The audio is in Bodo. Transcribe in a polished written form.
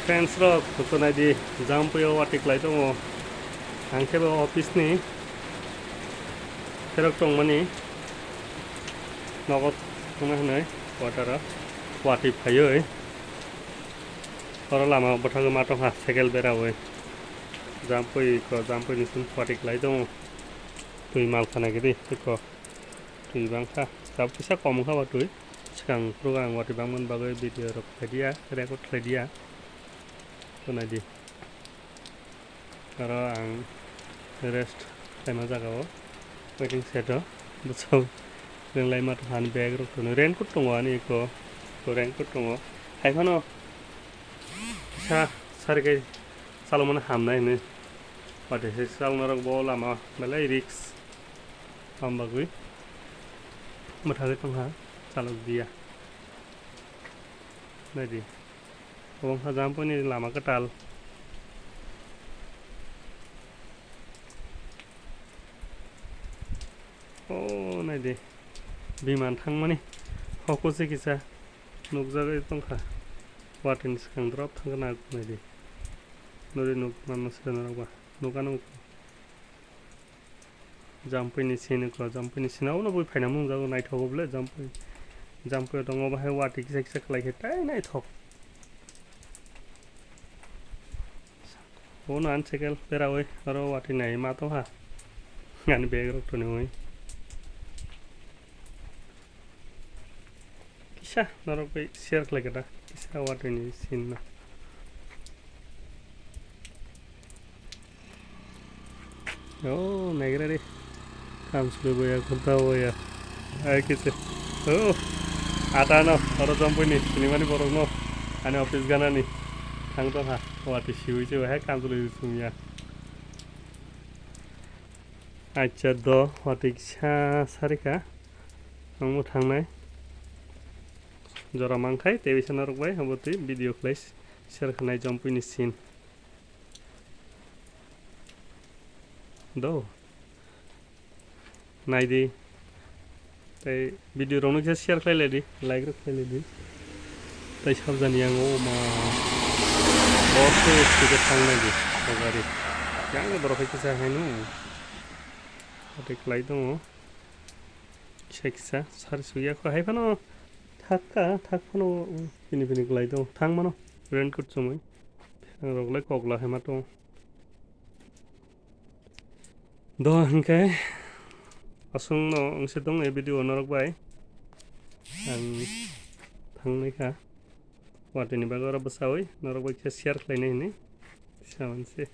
फ्रेंड्स रक फोटोनायदि जाम्पुइहिll वाटिक्लाय दङ आंखेबो अफिसनि फेरक दंमानि नगद थांनो होनाय वाटारा वाटि फायो और लामा बथागो माथंहा साइकेल बेरावै जाम्पुइनिसिम वाटिक्लाय दङ तुइ माल खानायगिरि तुइखौ तुइ बांखा जाब फैसा कम खाबा तुइ सिगां प्रोग्राम वाटि बांमोन बागै भिडिअ रखलायदिया रेकर्ड खालायदिया होनायदि आरो आं रेस्ट टाइमा जागाव वेटिं सेट बुसाव जोंलाय माथो हानि बेग रखनो रेनकोट दङ आनि इखौ रेनकोट दङ खायफानो सा सारगै सालमन हामनायनो वाटिसे सालनो रखबो लामा मेलाय रिक्स हामबागै मथागै तंहा चालक दिया नायदि गोबां जाम्पुइनि लामा कटाल Oh, नायदि बिमान थांमानि हकसे किसा नुकजागै दंखा वाटिनि सिगां द्रप थांगोन आगु नायदि नरि नुक मानसि नरावबा नुकानो जाम्पुइनि सिनाव न बय फायना मुंजागो नायथावोब्ले जाम्पुइ दङ बाहाय वाटि किसा किसा खालायखेटाय नायथक ओ नान साइकेल बेरावै आरो वाटि नाय माथोहा आनि बेग रखतोनि होय किसा नरक बै शेयर खालायखेटा किसा वाटिनि सिन ना ओ नायग्रा रे कामसुले बया खुंता बया आय किसे ओ आता न और जाम्पुइनि सिनेमानि बरक न आनि अफिस गानानि थांग दंहा वाटि सिवैसो बाहाय कामसुले सुमिया अच्छा द वाटि किसा सारिका आंबो थांनाय जरा मांखाय टेलिभिसन रखबाय हबतै भिडिअ खालाय शेयर खालाय जाम्पुइनि सिन दो नायदि तै भिडिअ रौनो किसा शेयर खालायलायदि लाइक रखलायलायदि तै साबजानि आं मा बसो स्पिडे थांनायदि गारि गांगे बरफाय किसा हायनु वाटिक्लाय दङ किसा किसा सार्स गैयाखौ हायफानो थाकफानो फिनि गलाय दं थां मानो रेनकोट समय रगलाय कगला हेमा दं द हिंखाय असं न अंसे दं ए भिडिअ नरकबाय आं थांनायखा वाटिनि बागै आरो बसावै नरकबाय किसा शेयर खालायनाय हिनि फिसा मोनसे